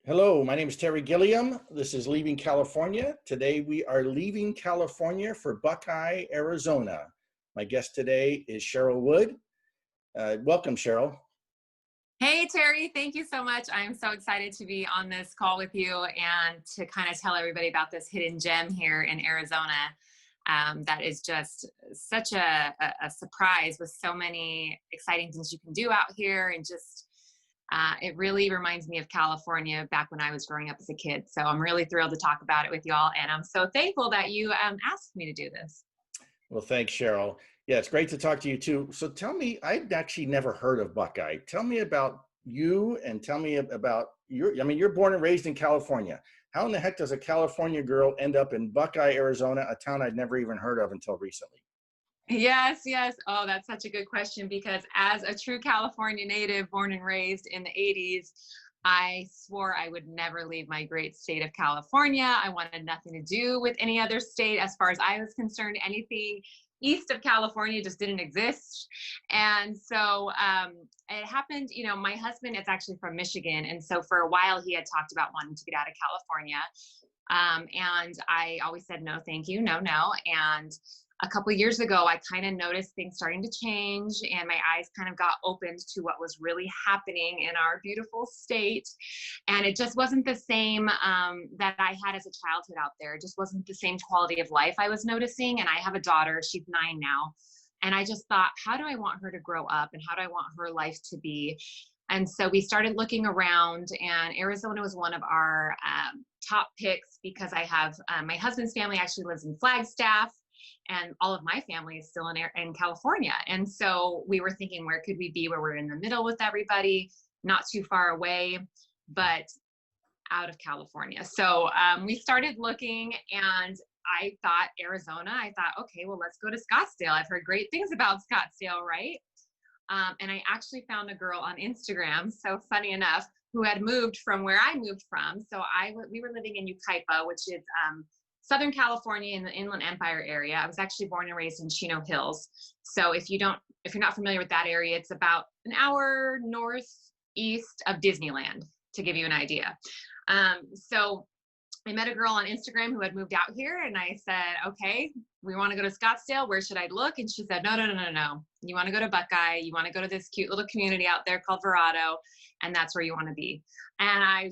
Hello, my name is Terry Gilliam. This is Leaving California. Today we are leaving California for Buckeye, Arizona. My guest today is Cheryl Wood. Welcome, Cheryl. Hey, Terry, thank you so much. I'm so excited to be on this call with you and to kind of tell everybody about this hidden gem here in Arizona. That is just such a surprise with so many exciting things you can do out here. And just, it really reminds me of California back when I was growing up as a kid. So I'm really thrilled to talk about it with you all. And I'm so thankful that you asked me to do this. Well, thanks, Cheryl. Yeah, it's great to talk to you too. So tell me, I've actually never heard of Buckeye. Tell me about you and tell me about you're born and raised in California. How in the heck does a California girl end up in Buckeye, Arizona, a town I'd never even heard of until recently? Yes, yes. Oh, that's such a good question because as a true California native, born and raised in the 80s, I swore I would never leave my great state of California. I wanted nothing to do with any other state as far as I was concerned. Anything east of California just didn't exist. And so it happened, my husband is actually from Michigan. And so for a while he had talked about wanting to get out of California. And I always said, no, thank you. No, no. And a couple of years ago, I kind of noticed things starting to change and my eyes kind of got opened to what was really happening in our beautiful state. And it just wasn't the same that I had as a childhood out there. It just wasn't the same quality of life I was noticing. And I have a daughter, she's 9 now. And I just thought, how do I want her to grow up and how do I want her life to be? And so we started looking around, and Arizona was one of our top picks because I have my husband's family actually lives in Flagstaff, and all of my family is still in California. And so we were thinking, where could we be where we're in the middle with everybody, not too far away, but out of California. So we started looking, and I thought Arizona. I thought, okay, well, let's go to Scottsdale. I've heard great things about Scottsdale, right? And I actually found a girl on Instagram, so funny enough, who had moved from where I moved from. So we were living in Yucaipa, which is Southern California in the Inland Empire area. I was actually born and raised in Chino Hills. So if you're not familiar with that area, it's about an hour northeast of Disneyland, to give you an idea. So I met a girl on Instagram who had moved out here, and I said, okay, we want to go to Scottsdale. Where should I look? And she said, no, no, no, no, no. You want to go to Buckeye. You want to go to this cute little community out there called Verado, and that's where you want to be. And I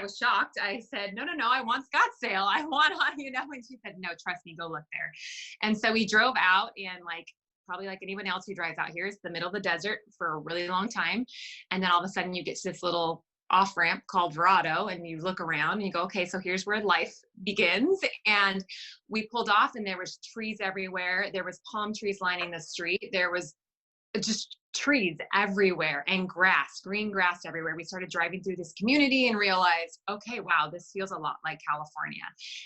was shocked. I said, no, no, no, I want Scottsdale. I want, and she said, no, trust me, go look there. And so we drove out, and probably like anyone else who drives out here, it's the middle of the desert for a really long time. And then all of a sudden you get to this little off ramp called Verado, and you look around and you go, okay, so here's where life begins. And we pulled off, and there was trees everywhere. There was palm trees lining the street. There was just trees everywhere and grass, green grass everywhere. We started driving through this community and realized, okay, wow, this feels a lot like California.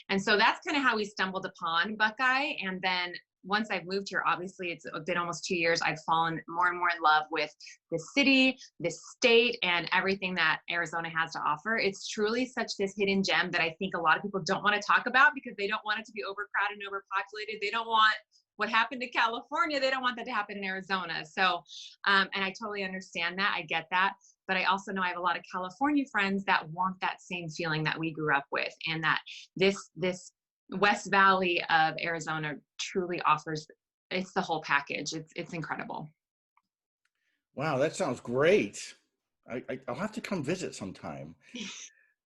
And so that's kind of how we stumbled upon Buckeye. And then once I've moved here, obviously it's been almost 2 years, I've fallen more and more in love with this city, this state, and everything that Arizona has to offer. It's truly such this hidden gem that I think a lot of people don't want to talk about because they don't want it to be overcrowded and overpopulated. They don't want what happened to California. They don't want that to happen in Arizona. So, and I totally understand that. I get that. But I also know I have a lot of California friends that want that same feeling that we grew up with, and that this West Valley of Arizona truly offers, it's the whole package. It's incredible. Wow, that sounds great. I'll have to come visit sometime.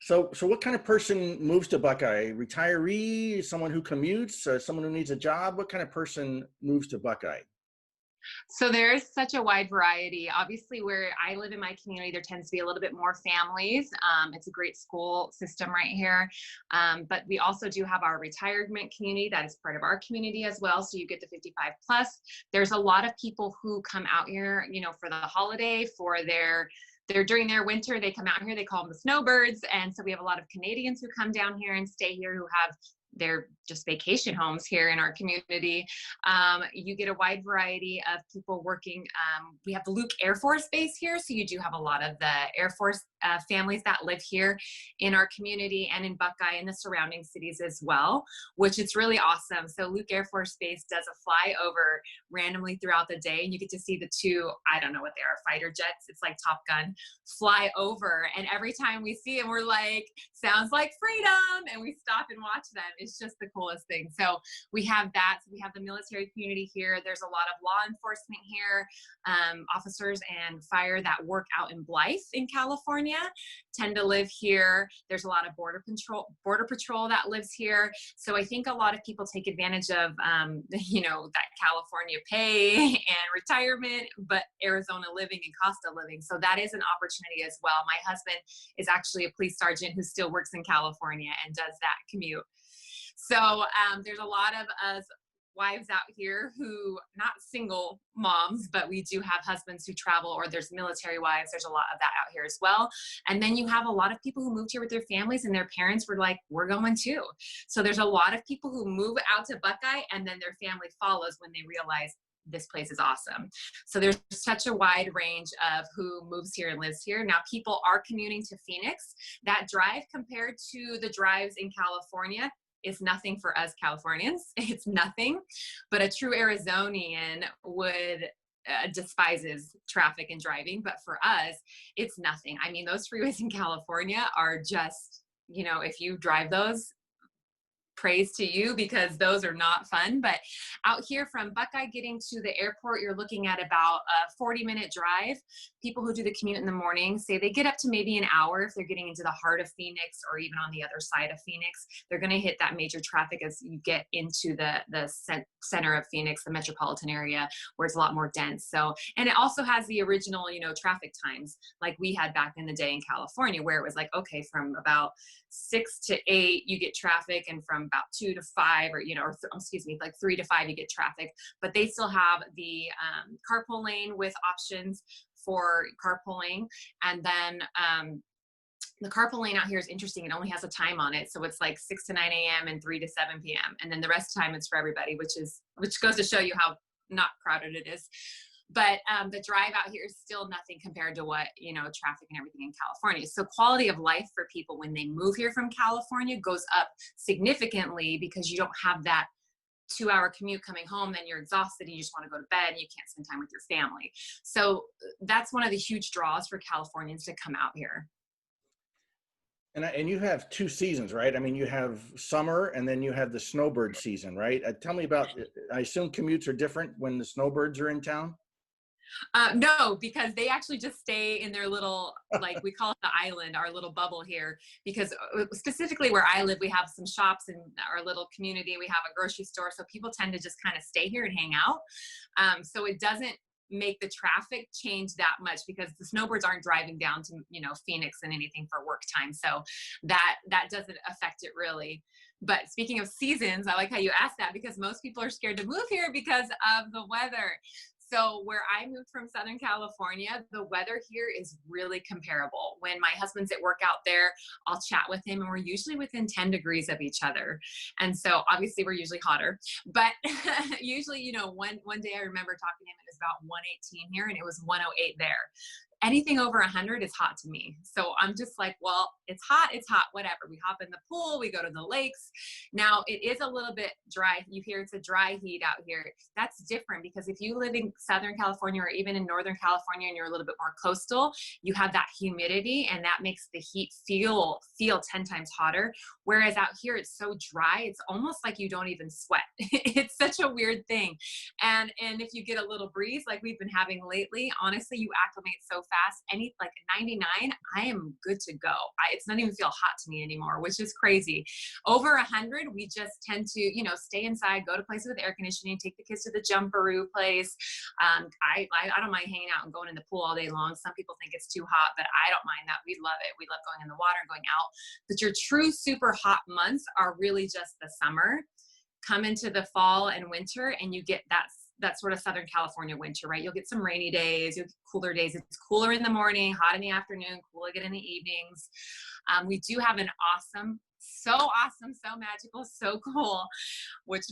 So what kind of person moves to Buckeye? Retiree, someone who commutes, someone who needs a job? What kind of person moves to Buckeye? So there's such a wide variety. Obviously, where I live in my community, there tends to be a little bit more families. It's a great school system right here. But we also do have our retirement community that is part of our community as well. So you get the 55 plus. There's a lot of people who come out here, for the holiday, during their winter, they come out here, they call them the snowbirds. And so we have a lot of Canadians who come down here and stay here who have their just vacation homes here in our community. You get a wide variety of people working. We have the Luke Air Force Base here, so you do have a lot of the Air Force families that live here in our community and in Buckeye and the surrounding cities as well, which is really awesome. So Luke Air Force Base does a flyover randomly throughout the day, and you get to see the two, I don't know what they are, fighter jets, it's like Top Gun, fly over. And every time we see them, we're like, sounds like freedom, and we stop and watch them. It's just the coolest thing. So we have that. So we have the military community here. There's a lot of law enforcement here, officers and fire that work out in Blythe in California tend to live here. There's a lot of border patrol that lives here. So I think a lot of people take advantage of, that California pay and retirement, but Arizona living and cost of living. So that is an opportunity as well. My husband is actually a police sergeant who still works in California and does that commute. So there's a lot of us wives out here who, not single moms, but we do have husbands who travel, or there's military wives. There's a lot of that out here as well. And then you have a lot of people who moved here with their families, and their parents were like, we're going too. So there's a lot of people who move out to Buckeye, and then their family follows when they realize this place is awesome. So there's such a wide range of who moves here and lives here. Now people are commuting to Phoenix. That drive compared to the drives in California is nothing for us Californians. It's nothing, but a true Arizonian would despises traffic and driving. But for us, it's nothing. I mean, those freeways in California are just, if you drive those, praise to you, because those are not fun. But out here from Buckeye getting to the airport, you're looking at about a 40-minute drive. People who do the commute in the morning say they get up to maybe an hour if they're getting into the heart of Phoenix or even on the other side of Phoenix. They're going to hit that major traffic as you get into the center of Phoenix, the metropolitan area, where it's a lot more dense. So, and it also has the original, traffic times like we had back in the day in California, where it was like, okay, from about 6 to 8 you get traffic, and from about 2 to 5, or like 3 to 5 you get traffic. But they still have the carpool lane with options for carpooling. And then the carpool lane out here is interesting. It only has a time on it, so it's like 6 to 9 a.m. and 3 to 7 p.m. and then the rest of the time it's for everybody, which goes to show you how not crowded it is. But the drive out here is still nothing compared to what, traffic and everything in California. So quality of life for people when they move here from California goes up significantly, because you don't have that 2-hour commute coming home, then you're exhausted and you just want to go to bed and you can't spend time with your family. So that's one of the huge draws for Californians to come out here. And you have 2 seasons, right? I mean, you have summer and then you have the snowbird season, right? Tell me about, I assume commutes are different when the snowbirds are in town? No, because they actually just stay in their little, like we call it the island, our little bubble here, because specifically where I live, we have some shops in our little community. We have a grocery store. So people tend to just kind of stay here and hang out. So it doesn't make the traffic change that much, because the snowbirds aren't driving down to, Phoenix and anything for work time. So that doesn't affect it really. But speaking of seasons, I like how you asked that, because most people are scared to move here because of the weather. So where I moved from Southern California, the weather here is really comparable. When my husband's at work out there, I'll chat with him, and we're usually within 10 degrees of each other. And so obviously we're usually hotter, but usually, one day I remember talking to him, it was about 118 here and it was 108 there. Anything over 100 is hot to me. So I'm just like, well, it's hot, whatever. We hop in the pool, we go to the lakes. Now it is a little bit dry. You hear it's a dry heat out here. That's different, because if you live in Southern California or even in Northern California and you're a little bit more coastal, you have that humidity, and that makes the heat feel 10 times hotter. Whereas out here, it's so dry, it's almost like you don't even sweat. It's such a weird thing. And if you get a little breeze like we've been having lately, honestly, you acclimate so fast. Like 99, I am good to go. It's not even feel hot to me anymore, which is crazy. Over 100, we just tend to, stay inside, go to places with air conditioning, take the kids to the Jumperoo place. I don't mind hanging out and going in the pool all day long. Some people think it's too hot, but I don't mind that. We love it. We love going in the water and going out. But your true super hot months are really just the summer. Come into the fall and winter, and you get that sort of Southern California winter, right? You'll get some rainy days, you'll get cooler days. It's cooler in the morning, hot in the afternoon, cool again in the evenings. We do have an awesome so awesome, so magical, so cool, which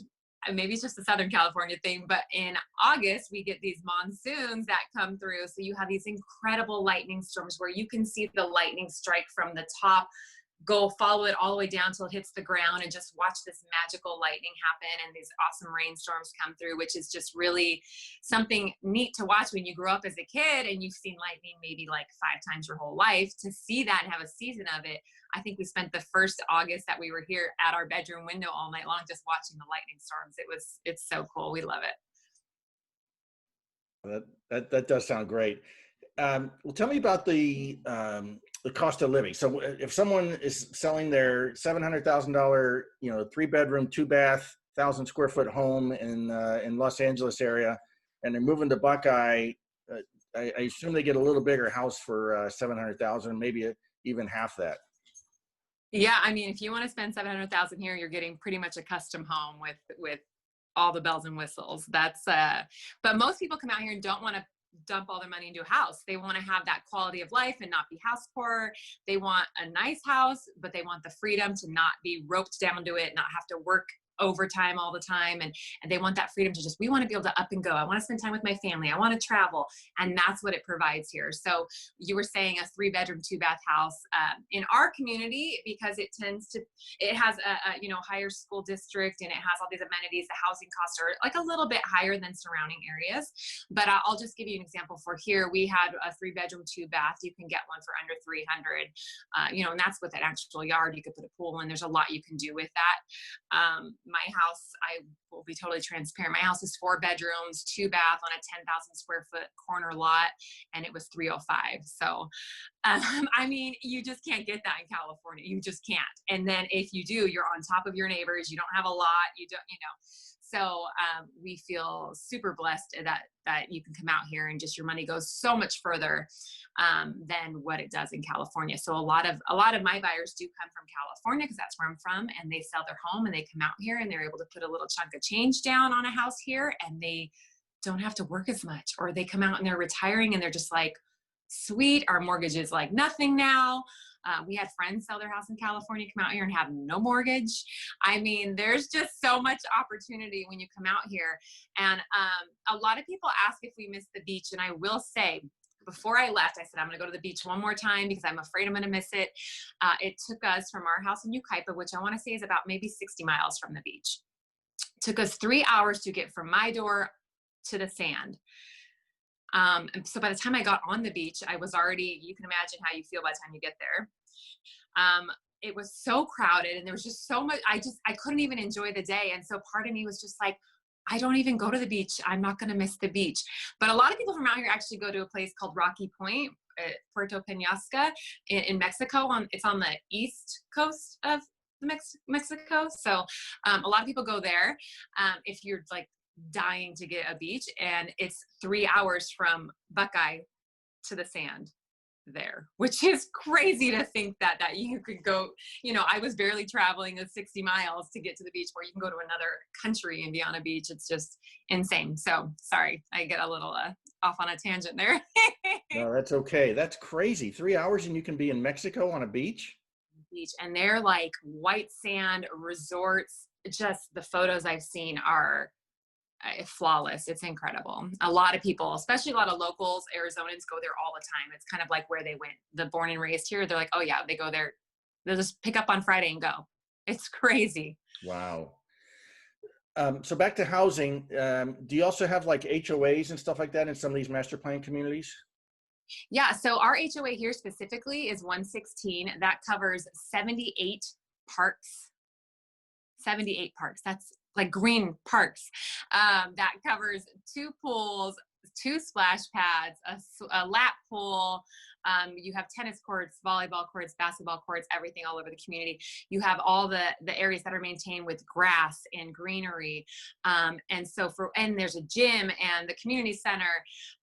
maybe it's just a Southern California thing, but in August, we get these monsoons that come through. So you have these incredible lightning storms where you can see the lightning strike from the top, go follow it all the way down till it hits the ground, and just watch this magical lightning happen, and these awesome rainstorms come through, which is just really something neat to watch when you grow up as a kid and you've seen lightning maybe like 5 times your whole life. To see that and have a season of it, I think we spent the first August that we were here at our bedroom window all night long just watching the lightning storms. It's so cool. We love it. That does sound great. Well, tell me about the cost of living. So if someone is selling their $700,000, 3-bedroom, 2-bath, 1,000-square-foot home in Los Angeles area, and they're moving to Buckeye, I assume they get a little bigger house for 700,000, maybe even half that. Yeah, I mean, if you want to spend 700,000 here, you're getting pretty much a custom home with all the bells and whistles. But most people come out here and don't want to dump all their money into a house. They want to have that quality of life and not be house poor. They want a nice house, but they want the freedom to not be roped down to it, not have to work overtime all the time. And they want that freedom to just, we want to be able to up and go. I want to spend time with my family. I want to travel. And that's what it provides here. So you were saying a 3-bedroom, 2-bath house in our community, because it has a higher school district, and it has all these amenities. The housing costs are like a little bit higher than surrounding areas. But I'll just give you an example. For here, we had a 3-bedroom, 2-bath. You can get one for under 300, and that's with an actual yard. You could put a pool in. There's a lot you can do with that. My house, I will be totally transparent. My house is 4 bedrooms, 2-bath on a 10,000-square-foot corner lot, and it was 305. So, I mean, you just can't get that in California. You just can't. And then if you do, you're on top of your neighbors. You don't have a lot. You don't. So we feel super blessed that you can come out here and just your money goes so much further than what it does in California. So a lot of my buyers do come from California because that's where I'm from, and they sell their home and they come out here and they're able to put a little chunk of change down on a house here, and they don't have to work as much. Or they come out and they're retiring and they're just like, sweet, our mortgage is like nothing now. We had friends sell their house in California, come out here and have no mortgage. I mean, there's just so much opportunity when you come out here. And a lot of people ask if we miss the beach. And I will say, before I left, I said, I'm going to go to the beach one more time because I'm afraid I'm going to miss it. It took us from our house in Yucaipa, which I want to say is about maybe 60 miles from the beach. It took us 3 hours to get from my door to the sand. So by the time I got on the beach, I was already, you can imagine how you feel by the time you get there. It was so crowded and there was just so much, I couldn't even enjoy the day. And so part of me was just like, I don't even go to the beach. I'm not going to miss the beach. But a lot of people from out here actually go to a place called Rocky Point, Puerto Peñasca in Mexico. It's on the east coast of Mexico. So a lot of people go there if you're like dying to get a beach, and it's 3 hours from Buckeye to the sand there, which is crazy to think that you could go, I was barely traveling 60 miles to get to the beach, where you can go to another country and be on a beach. It's just insane. So sorry, I get a little off on a tangent there. No, that's okay. That's crazy. 3 hours and you can be in Mexico on a beach? And they're like white sand resorts. Just the photos I've seen are flawless. It's incredible. A lot of people, especially a lot of locals, Arizonans, go there all the time. It's kind of like where they went. The born and raised here, they're like, oh yeah, they go there. They'll just pick up on Friday and go. It's crazy. Wow. So back to housing. Do you also have like HOAs and stuff like that in some of these master plan communities? Yeah. So our HOA here specifically is 116. That covers 78 parks. 78 parks. That's like green parks. That covers 2 pools, 2 splash pads, a lap pool. You have tennis courts, volleyball courts, basketball courts, everything all over the community. You have all the areas that are maintained with grass and greenery. And there's a gym and the community center.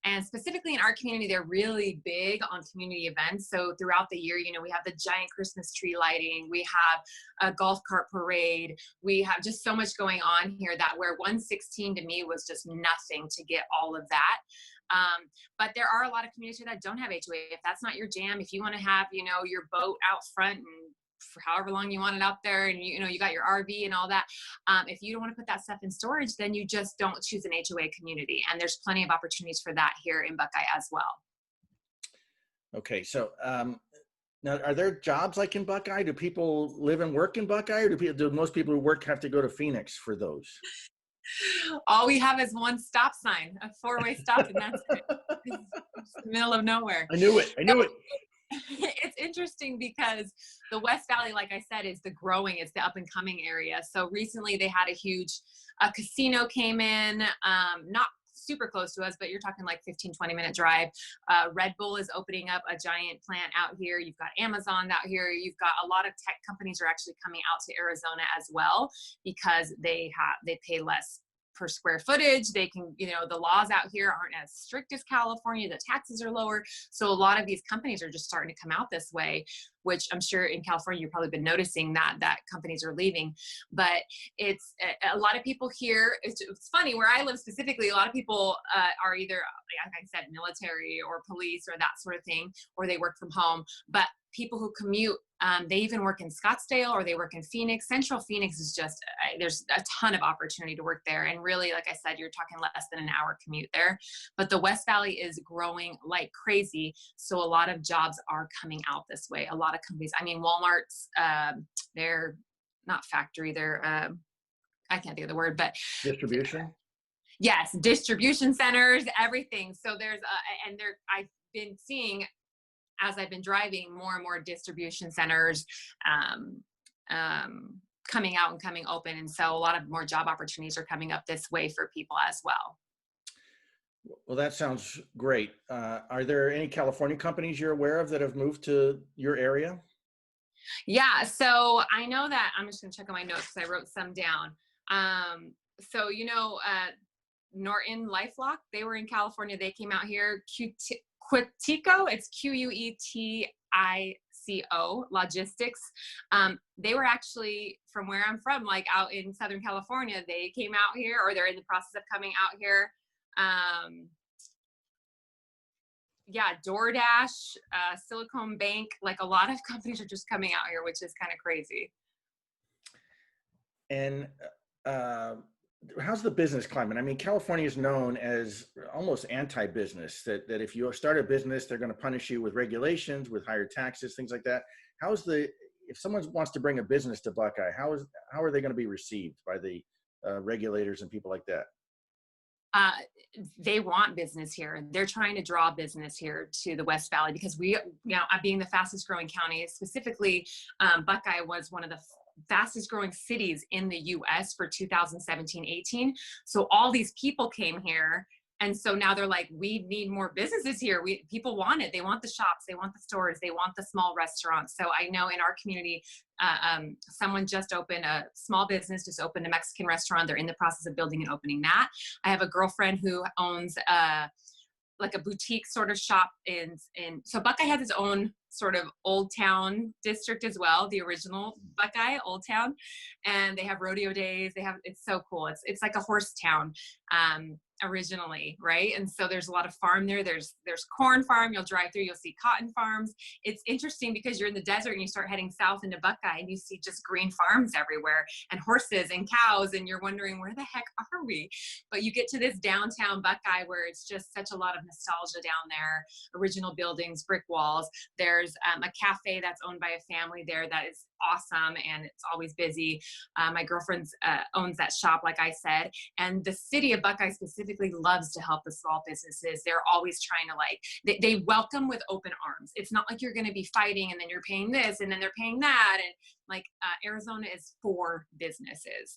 And specifically in our community, they're really big on community events. So throughout the year, we have the giant Christmas tree lighting. We have a golf cart parade. We have just so much going on here that where 116 to me was just nothing to get all of that. But there are a lot of communities that don't have HOA. If that's not your jam, if you want to have, your boat out front and for however long you want it out there, and you know, you got your RV and all that. If you don't want to put that stuff in storage, then you just don't choose an HOA community. And there's plenty of opportunities for that here in Buckeye as well. Okay, so now, are there jobs like in Buckeye? Do people live and work in Buckeye, or do most people who work have to go to Phoenix for those? All we have is one stop sign, a four-way stop, and that's it. It's the middle of nowhere. I knew it. I knew it. It's interesting because the West Valley, like I said, is it's the up and coming area. So recently they had a casino came in, not super close to us, but you're talking like 15-20 minute drive. Red Bull is opening up a giant plant out here. You've got Amazon out here. You've got a lot of tech companies are actually coming out to Arizona as well, because they pay less per square footage. They can, you know, the laws out here aren't as strict as California. The taxes are lower. So a lot of these companies are just starting to come out this way, which I'm sure in California, you've probably been noticing that companies are leaving. But it's a lot of people here. It's funny where I live specifically, a lot of people are either, like I said, military or police or that sort of thing, or they work from home. But people who commute, they even work in Scottsdale or they work in Phoenix. Central Phoenix is just, there's a ton of opportunity to work there. And really, like I said, you're talking less than an hour commute there. But the West Valley is growing like crazy. So a lot of jobs are coming out this way. A lot of companies, I mean, Walmart's, they're not factory, they're, I can't think of the word, but Distribution? yes, distribution centers, everything. So I've been seeing, as I've been driving, more and more distribution centers coming out and coming open. And so a lot of more job opportunities are coming up this way for people as well. Well, that sounds great. Are there any California companies you're aware of that have moved to your area? Yeah, so I know that, I'm just gonna check on my notes because I wrote some down. So, you know, Norton LifeLock, they were in California. They came out here. Quetico, it's Quetico Logistics. They were actually from where I'm from, like out in Southern California. They came out here, or they're in the process of coming out here. Yeah, DoorDash, Silicon Bank, like a lot of companies are just coming out here, which is kind of crazy. And how's the business climate? I mean, California is known as almost anti-business, that if you start a business, they're going to punish you with regulations, with higher taxes, things like that. If someone wants to bring a business to Buckeye, how are they going to be received by the regulators and people like that? They want business here. They're trying to draw business here to the West Valley because we, you know, being the fastest growing county, specifically, Buckeye was one of the fastest growing cities in the US for 2017-18. So all these people came here. And so now they're like, we need more businesses here. People want it. They want the shops. They want the stores. They want the small restaurants. So I know in our community, someone just opened a small business, just opened a Mexican restaurant. They're in the process of building and opening that. I have a girlfriend who owns like a boutique sort of shop so Buckeye has its own sort of Old Town district as well, the original Buckeye, Old Town. And they have rodeo days. It's so cool. It's like a horse town. Originally, right? And so there's a lot of farm there. There's corn farm. You'll drive through, you'll see cotton farms. It's interesting because you're in the desert and you start heading south into Buckeye and you see just green farms everywhere and horses and cows, and you're wondering, where the heck are we? But you get to this downtown Buckeye where it's just such a lot of nostalgia down there, original buildings, brick walls. There's a cafe that's owned by a family there that is awesome, and it's always busy. My girlfriend owns that shop, like I said, and the city of Buckeye specifically loves to help the small businesses. They're always trying to they welcome with open arms. It's not like you're going to be fighting and then you're paying this and then they're paying that. And like Arizona is for businesses.